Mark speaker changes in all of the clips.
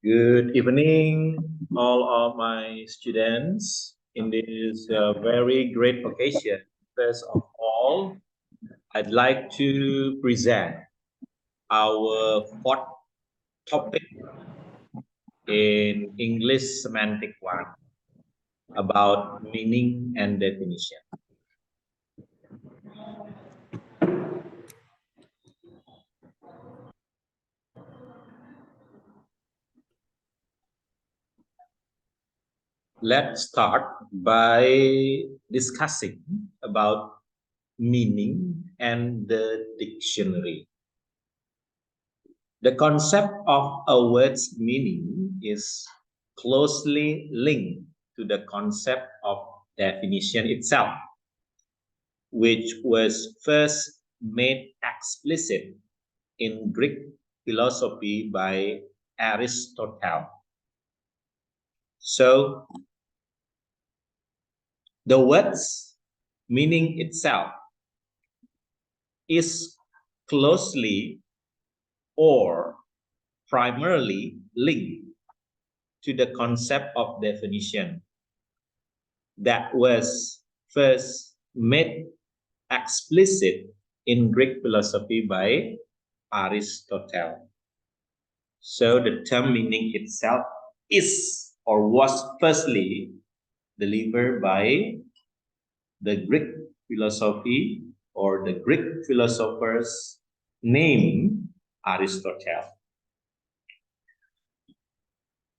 Speaker 1: Good evening, all of my students. In this very great occasion, first of all, I'd like to present our fourth topic in English Semantic 1 about meaning and definition. Let's start by discussing about meaning and the dictionary. The concept of a word's meaning is closely linked to the concept of definition itself, which was first made explicit in Greek philosophy by Aristotle. So, the word's meaning itself is closely or primarily linked to the concept of definition that was first made explicit in Greek philosophy by Aristotle. So the term meaning itself is or was firstly delivered by the Greek philosophy or the Greek philosophers named Aristotle.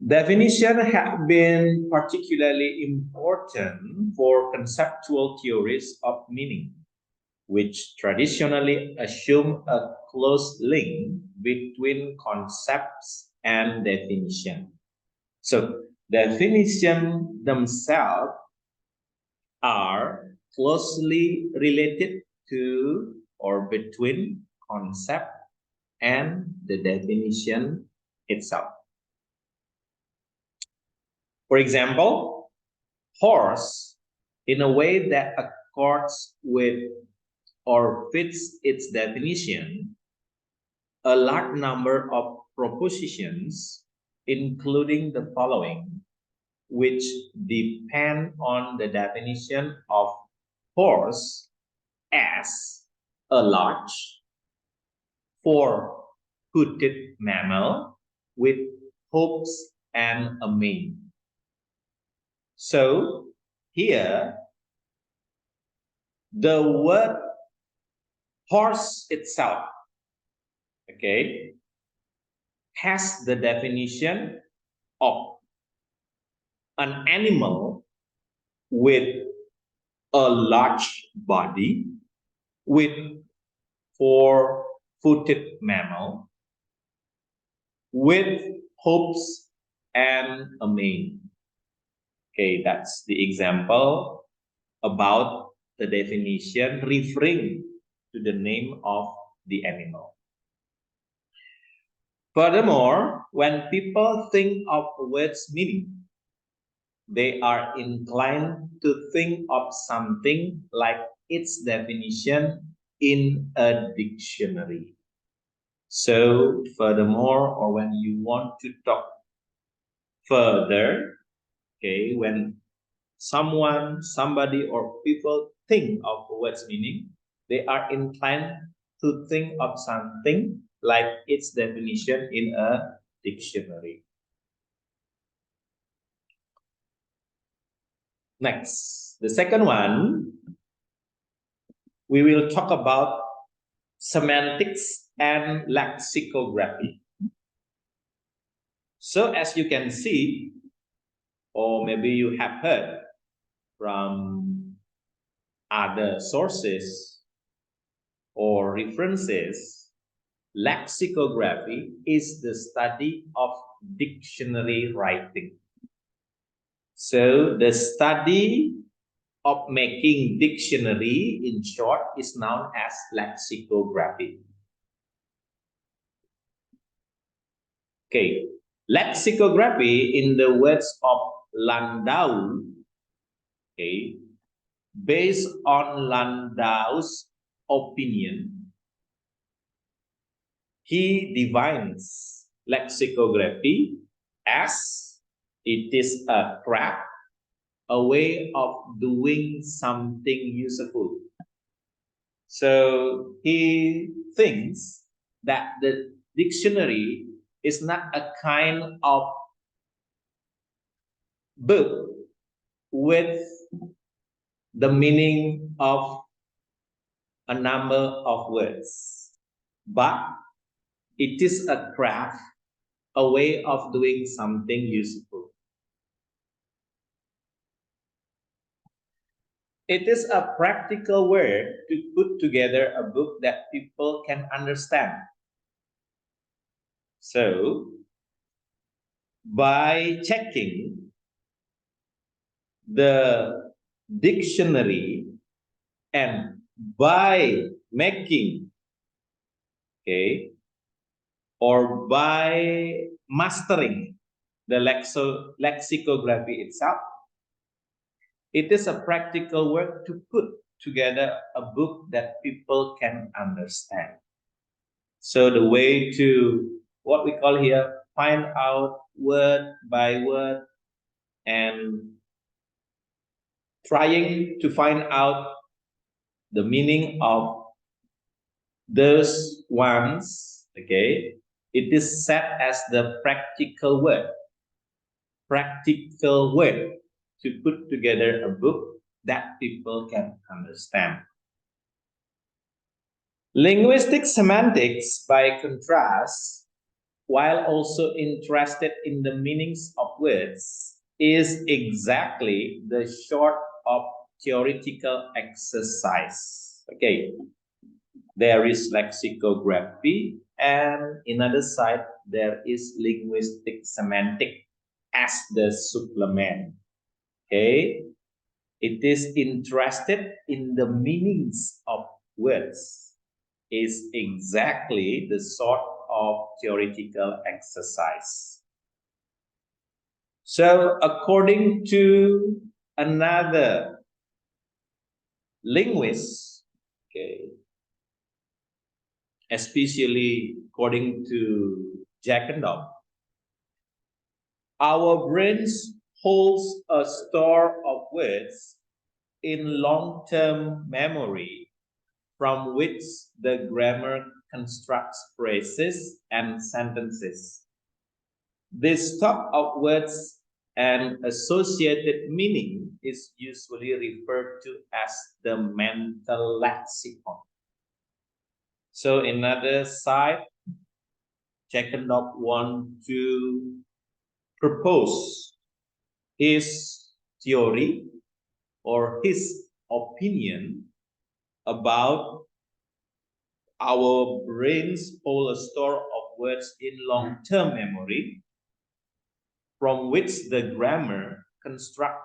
Speaker 1: Definition have been particularly important for conceptual theories of meaning, which traditionally assume a close link between concepts and definition. So, definitions themselves are closely related to or between concept and the definition itself. For example, horse, in a way that accords with or fits its definition, a large number of propositions, including the following, which depend on the definition of horse as a large, four-footed mammal with hooves and a mane. So here, the word horse itself, okay, has the definition of an animal with a large body, with four-footed mammal, with hooves and a mane. Okay, that's the example about the definition referring to the name of the animal. Furthermore, when people think of a word's meaning, they are inclined to think of something like its definition in a dictionary. So, furthermore, or when you want to talk further, okay, when someone, somebody, or people think of a word's meaning, they are inclined to think of something like its definition in a dictionary. Next, the second one, we will talk about semantics and lexicography. So as you can see, or maybe you have heard from other sources or references, lexicography is the study of dictionary writing. So the study of making dictionary, in short, is known as lexicography. Okay, lexicography, in the words of Landau, okay, based on Landau's opinion, he defines lexicography as it is a craft, a way of doing something useful. So he thinks that the dictionary is not a kind of book with the meaning of a number of words, but it is a craft, a way of doing something useful. It is a practical way to put together a book that people can understand. So, by checking the dictionary and by making, okay, or by mastering the lexicography itself, it is a practical work to put together a book that people can understand. So the way to what we call here, find out word by word and trying to find out the meaning of those ones, okay, it is set as the practical word to put together a book that people can understand. Linguistic semantics, by contrast, while also interested in the meanings of words, is exactly the sort of theoretical exercise. Okay, there is lexicography, and in other side there is linguistic semantic as the supplement. Okay, it is interested in the meanings of words, is exactly the sort of theoretical exercise. So according to another linguist, okay, especially according to Jack and Dog, our brains holds a store of words in long-term memory from which the grammar constructs phrases and sentences. This stock of words and associated meaning is usually referred to as the mental lexicon. So another side, Checkendorf want to propose his theory or his opinion about our brains hold a store of words in long-term memory from which the grammar construct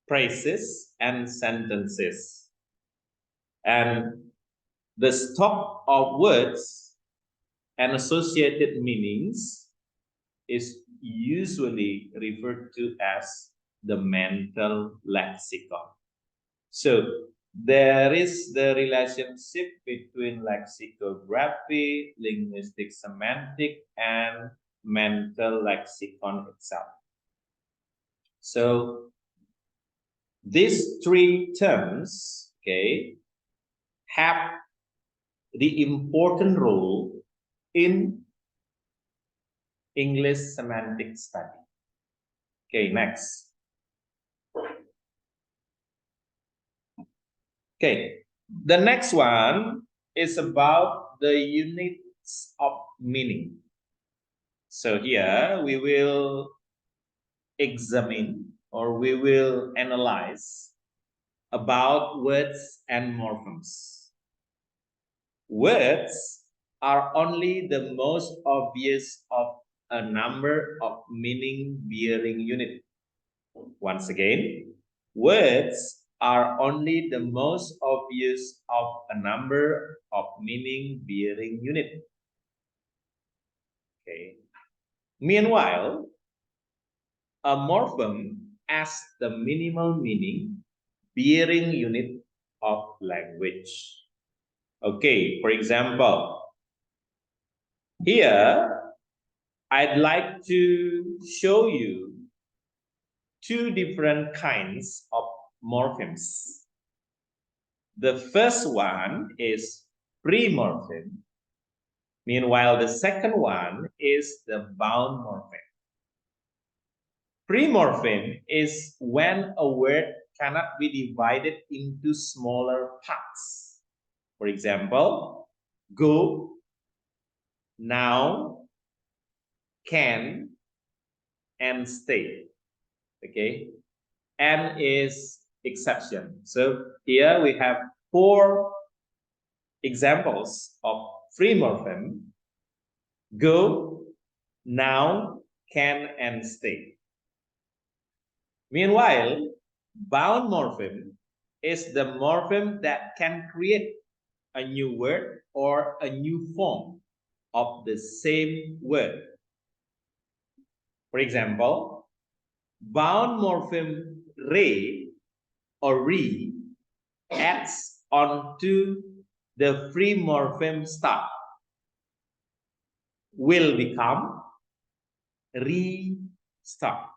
Speaker 1: phrases and sentences. And the stock of words and associated meanings is usually referred to as the mental lexicon. So there is the relationship between lexicography, linguistic semantic, and mental lexicon itself. So these three terms, okay, have the important role in English semantic study. Okay, next. Okay, the next one is about the units of meaning. So here we will examine or we will analyze about words and morphemes. Words are only the most obvious of a number of meaning-bearing units. Once again, words are only the most obvious of a number of meaning-bearing units. Okay. Meanwhile, a morpheme as the minimal meaning bearing unit of language. Okay, for example, here I'd like to show you two different kinds of morphemes. The first one is pre-morpheme. Meanwhile, the second one is the bound morpheme. Pre-morpheme is when a word cannot be divided into smaller parts. For example, go, now, can, and stay. Okay, and is exception. So here we have 4 examples of free morpheme: go, now, can, and stay. Meanwhile, bound morpheme is the morpheme that can create a new word or a new form of the same word. For example, bound morpheme re or re adds onto the free morpheme start, will become restart.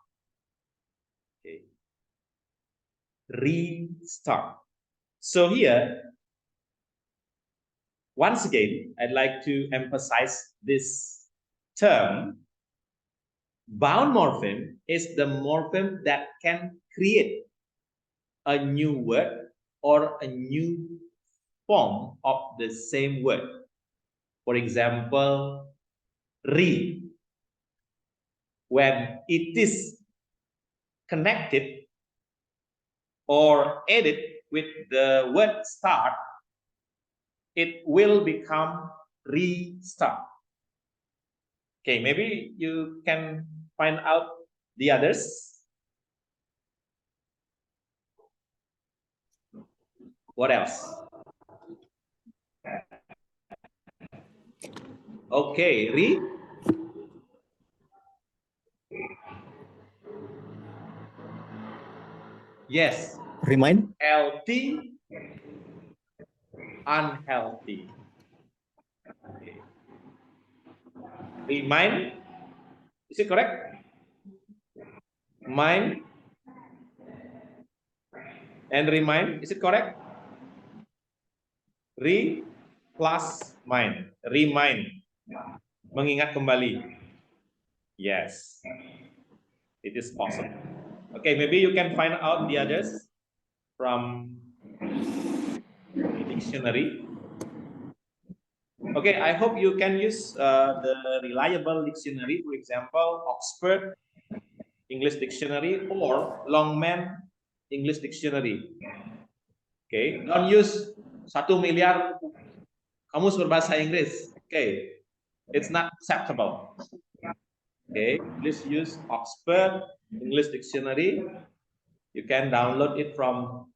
Speaker 1: Okay. Restart. So here, once again, I'd like to emphasize this term. Bound morpheme is the morpheme that can create a new word or a new form of the same word. For example, re. When it is connected or added with the word start, it will become restart. Okay, maybe you can find out the others. What else? Okay, re. Yes.
Speaker 2: Remind.
Speaker 1: Healthy, unhealthy. Okay. Remind. Is it correct? Mind and remind. Is it correct? Re plus mind. Remind. Mengingat kembali. Yes. It is possible. Okay, maybe you can find out the others from the dictionary. Okay, I hope you can use the reliable dictionary, for example, Oxford English Dictionary or Longman English Dictionary. Okay, don't use 1 miliar kamus berbahasa Inggris. Okay, it's not acceptable. Okay, please use Oxford English Dictionary. You can download it from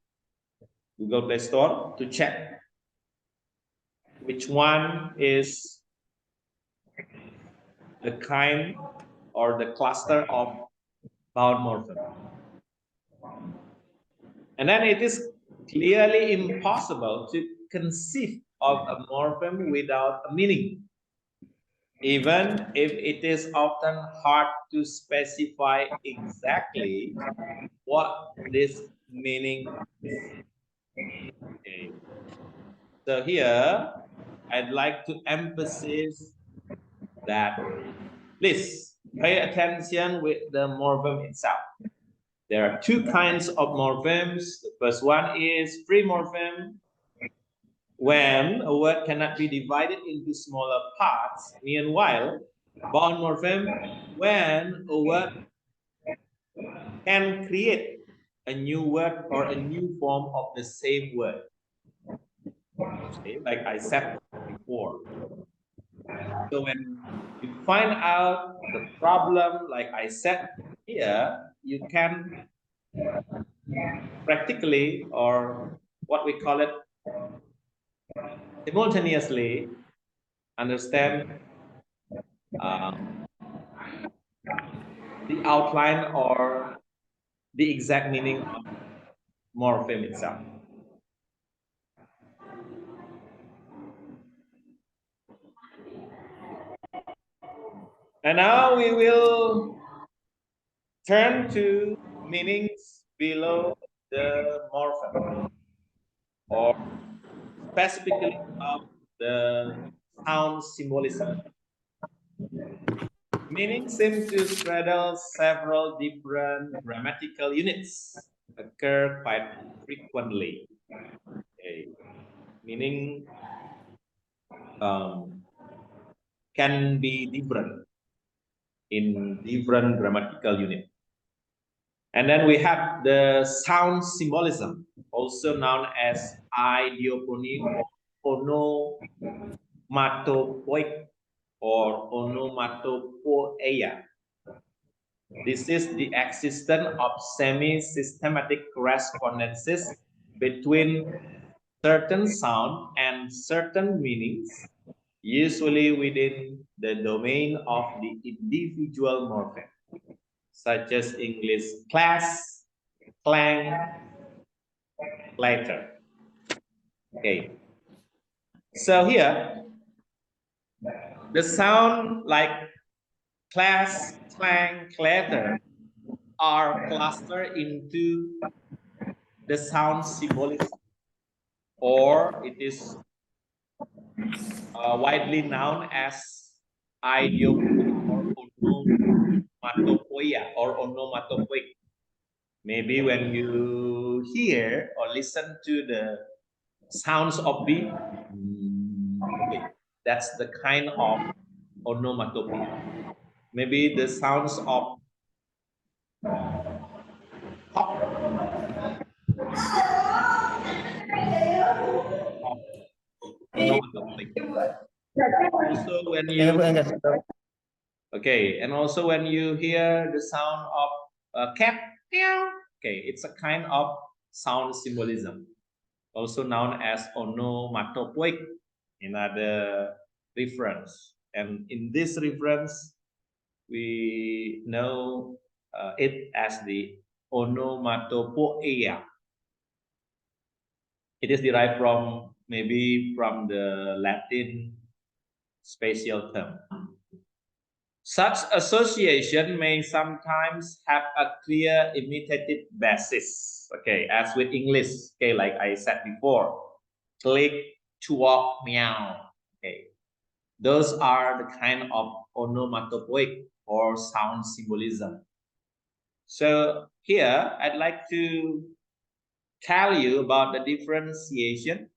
Speaker 1: Google Play Store to check which one is the kind or the cluster of bound morpheme. And then it is clearly impossible to conceive of a morpheme without a meaning, even if it is often hard to specify exactly what this meaning is. Okay. So here, I'd like to emphasize that please pay attention with the morpheme itself. There are 2 kinds of morphemes. The first one is free morpheme, when a word cannot be divided into smaller parts. Meanwhile, bound morpheme, when a word can create a new word or a new form of the same word. Okay, like I said before. So when you find out the problem, like I said here, you can practically, or what we call it, simultaneously understand the outline or the exact meaning of morpheme itself. And now we will turn to meanings below the morpheme, or specifically of the sound symbolism. Meaning seem to straddle several different grammatical units, occur quite frequently. Okay. Meaning can be different in different grammatical units. And then we have the sound symbolism, also known as ideophony or onomatopoeic or onomatopoeia. This is the existence of semi-systematic correspondences between certain sound and certain meanings, usually within the domain of the individual morpheme, such as English class, clang, later. Okay. So here, the sound like class, clang, clatter are clustered into the sound symbolism, or it is widely known as ideophony or onomatopoeia or onomatopoeic. Maybe when you hear or listen to the sounds of bee, okay, that's the kind of onomatopoeia. Maybe the sounds of hawk, of onomatopoeic. Also, when you okay, and also when you hear the sound of a cat, meow, okay, it's a kind of sound symbolism, also known as onomatopoeic in other reference. And in this reference, we know it as the onomatopoeia. It is derived from maybe from the Latin spatial term. Such association may sometimes have a clear imitative basis. Okay, as with English, okay, like I said before, click, walk, meow. Okay, those are the kind of onomatopoeic or sound symbolism. So here, I'd like to tell you about the differentiation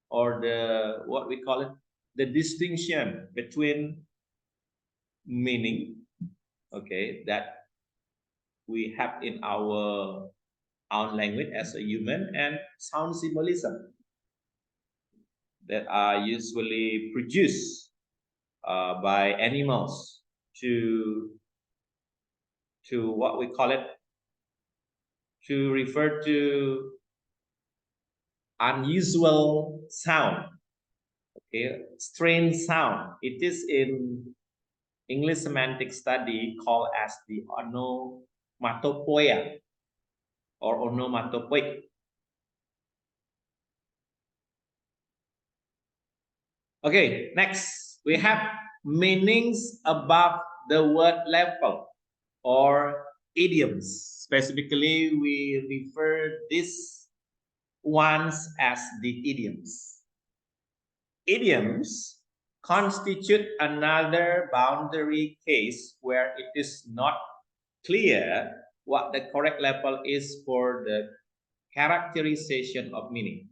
Speaker 1: or the what we call it, the distinction between meaning, okay, that we have in our own language as a human, and sound symbolism that are usually produced by animals to what we call it, to refer to unusual sound, okay, strange sound. It is in English semantic study called as the onomatopoeia or onomatopoeic. Okay, next we have meanings above the word level or idioms. Specifically, we refer these ones as the idioms. Idioms constitute another boundary case where it is not clear what the correct level is for the characterization of meaning.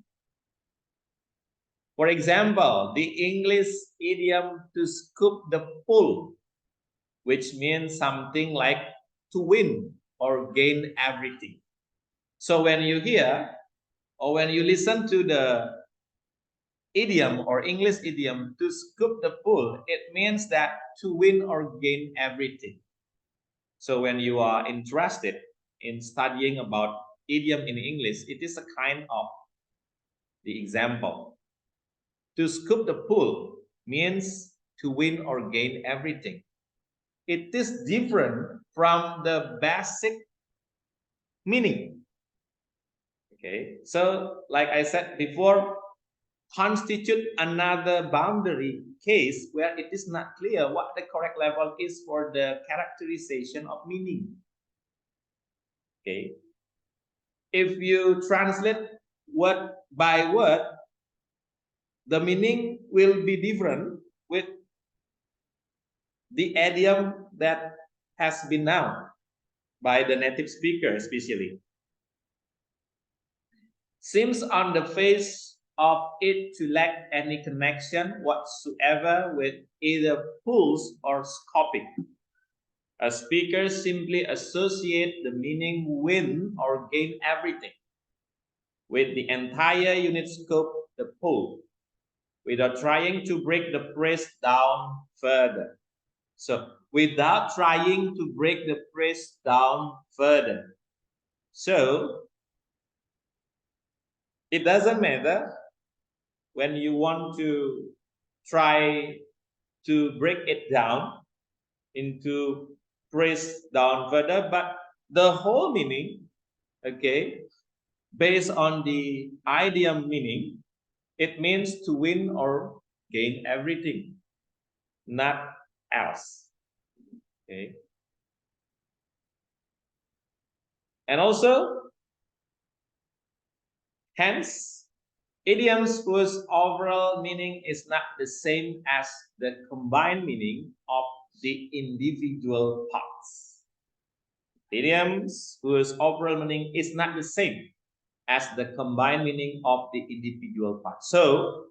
Speaker 1: For example, the English idiom to scoop the pool, which means something like to win or gain everything. So when you hear or when you listen to the idiom or English idiom to scoop the pool, it means that to win or gain everything. So when you are interested in studying about idiom in English, it is a kind of the example. To scoop the pool means to win or gain everything. It is different from the basic meaning. Okay, so like I said before, constitute another boundary case where it is not clear what the correct level is for the characterization of meaning. Okay. If you translate word by word, the meaning will be different with the idiom that has been known by the native speaker especially. Seems on the face of it to lack any connection whatsoever with either pulse or scoping. A speaker simply associate the meaning win or gain everything with the entire unit scope, the pull, without trying to break the phrase down further. So without trying to break the phrase down further. So it doesn't matter when you want to try to break it down into phrase down further, but the whole meaning, okay, based on the idiom meaning, it means to win or gain everything, not else. Okay. And also, hence, idioms whose overall meaning is not the same as the combined meaning of the individual parts. Idioms whose overall meaning is not the same as the combined meaning of the individual parts. So,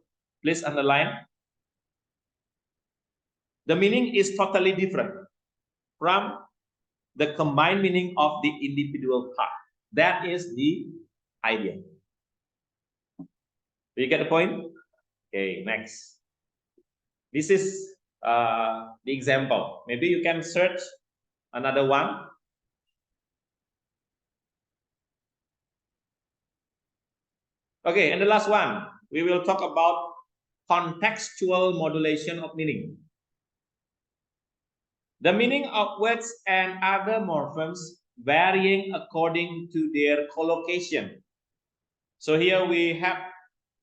Speaker 1: please underline, the meaning is totally different from the combined meaning of the individual part. That is the idea. Do you get the point? Okay, next. This is the example. Maybe you can search another one. Okay, and the last one, we will talk about contextual modulation of meaning. The meaning of words and other morphemes varying according to their collocation. So here we have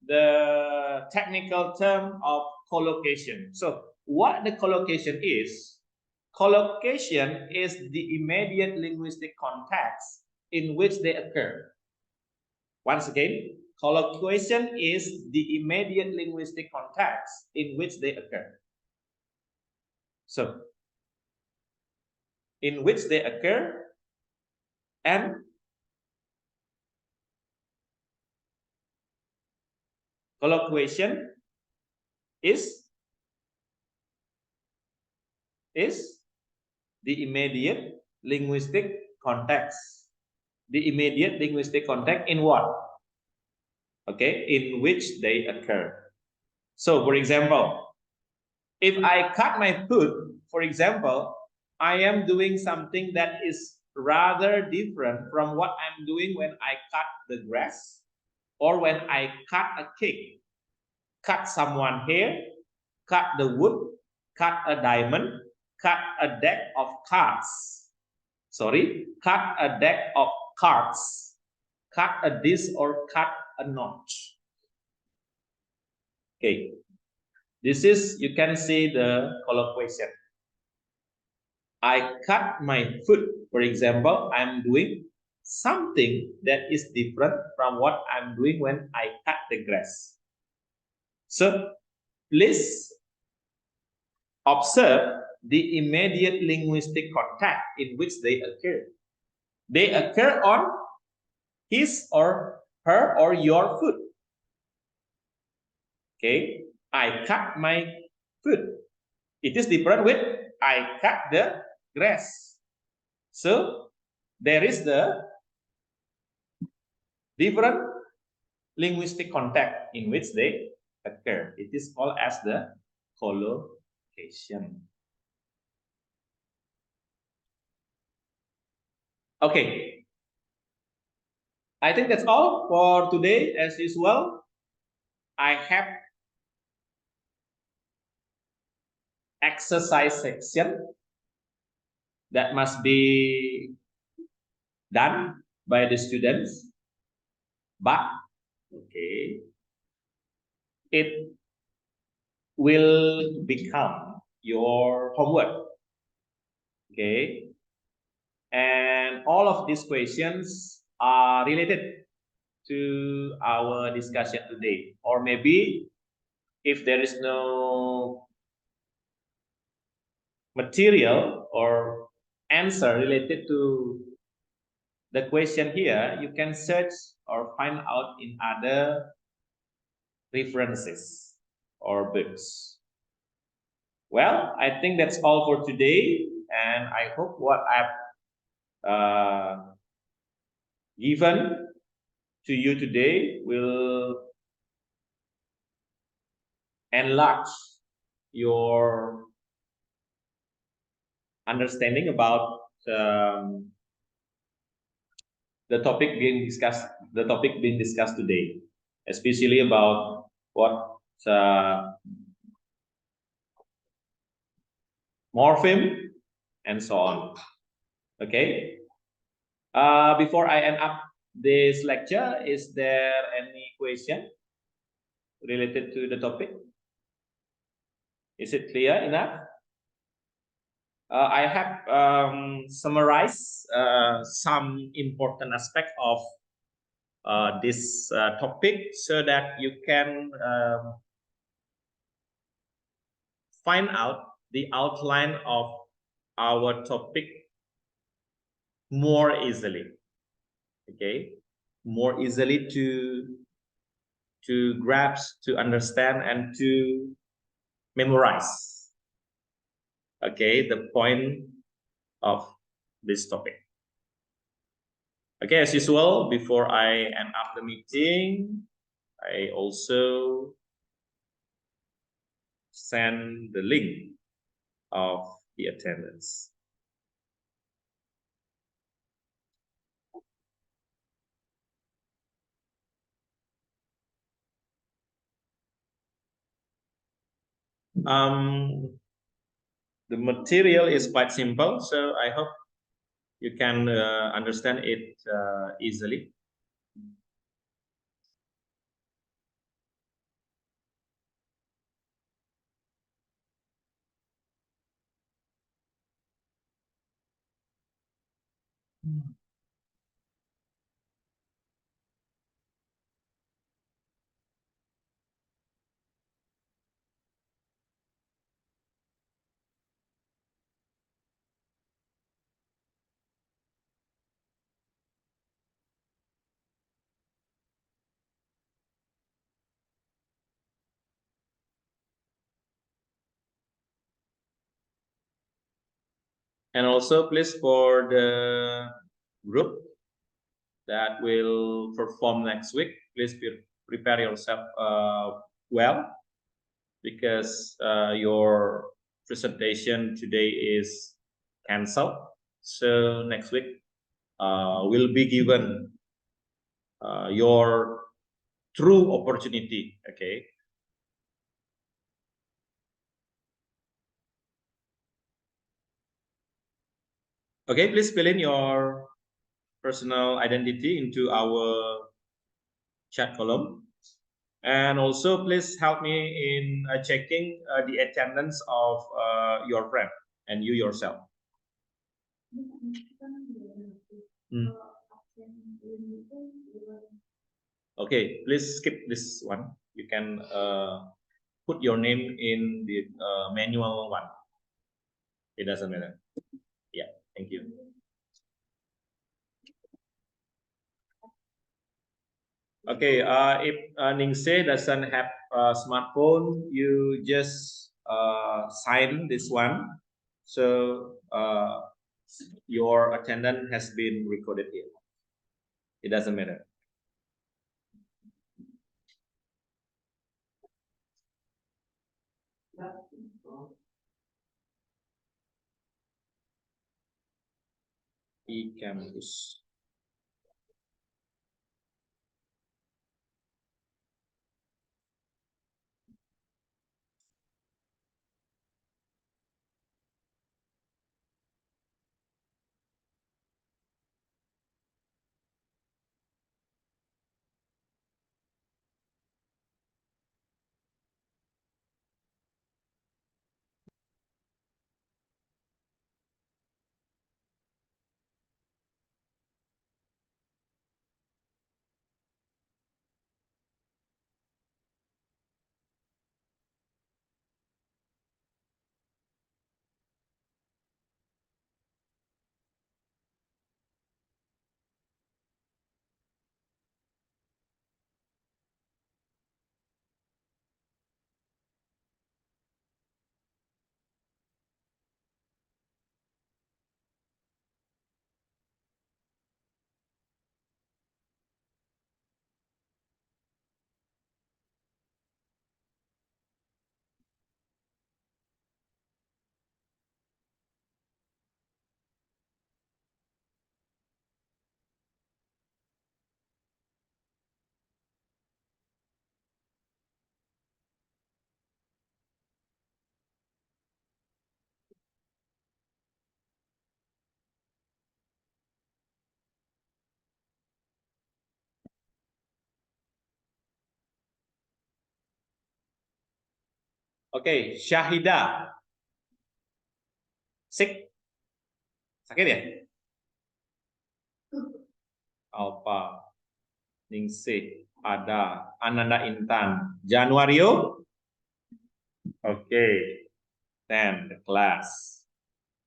Speaker 1: the technical term of collocation. So what the collocation is? Collocation is the immediate linguistic context in which they occur. Once again, collocation is the immediate linguistic context in which they occur. So, in which they occur and collocation is the immediate linguistic context. The immediate linguistic context in what? Okay, in which they occur. So, for example, if I cut my foot, for example, I am doing something that is rather different from what I'm doing when I cut the grass or when I cut a cake, cut someone hair, cut the wood, cut a diamond, cut a deck of cards. Sorry, cut a deck of cards, cut a this or cut a notch. Okay, this is, you can see the collocation. I cut my foot, for example, I'm doing something that is different from what I'm doing when I cut the grass. So please observe the immediate linguistic contact in which they occur. They occur on his or her or your foot. Okay, I cut my foot. It is different with I cut the grass. So there is the different linguistic contact in which they occur. It is called as the collocation. Okay. I think that's all for today. As usual, I have exercise section that must be done by the students. But, okay, it will become your homework. Okay. And all of these questions are related to our discussion today. Or maybe if there is no material or answer related to the question here, you can search or find out in other references or books. Well, I think that's all for today, and I hope what I've given to you today will enlarge your understanding about the topic being discussed. The topic being discussed today, especially about what morpheme and so on. Okay. Before I end up this lecture, is there any question related to the topic? Is it clear enough? I have summarized some important aspect of this topic so that you can find out the outline of our topic more easily. Okay, more easily to grasp, to understand, and to memorize. Okay, the point of this topic. Okay, as usual, before I end up the meeting, I also send the link of the attendance. The material is quite simple, so I hope you can understand it easily. And also, please, for the group that will perform next week, please prepare yourself well, because your presentation today is canceled. So next week will be given your true opportunity. Okay. Okay, please fill in your personal identity into our chat column. And also, please help me in checking the attendance of your friend and you yourself. Okay, please skip this one. You can put your name in the manual one. It doesn't matter. Yeah, thank you. Okay, if Ningse doesn't have a smartphone, you just sign this one. So your attendance has been recorded here. It doesn't matter. E-campus. Oke, Syahida. Sick. Sakit ya? Alpa. Ningsih. Ada. Ananda Intan. Januario. Oke. Then the class.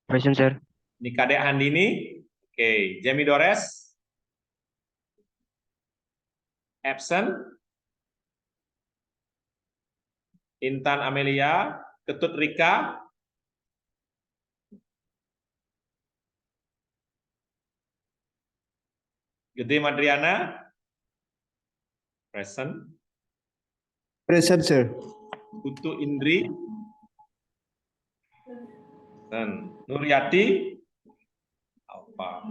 Speaker 2: Present, sir.
Speaker 1: Nikadek Handini. Oke. Jamie Dores. Absent. Intan Amelia. Ketut Rika. Gede Madriana. Present.
Speaker 3: Present, sir.
Speaker 1: Putu Indri. Dan Nuryati. Apa?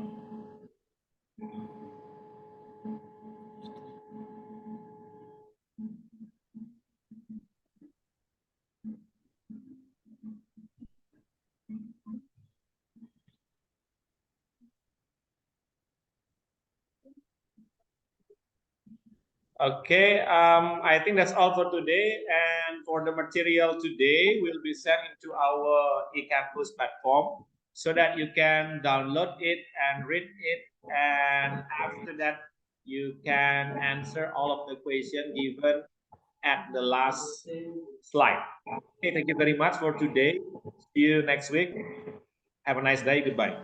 Speaker 1: Okay, I think that's all for today. And for the material today, will be sent into our eCampus platform so that you can download it and read it. And after that, you can answer all of the questions given at the last slide. Okay, thank you very much for today. See you next week. Have a nice day. Goodbye.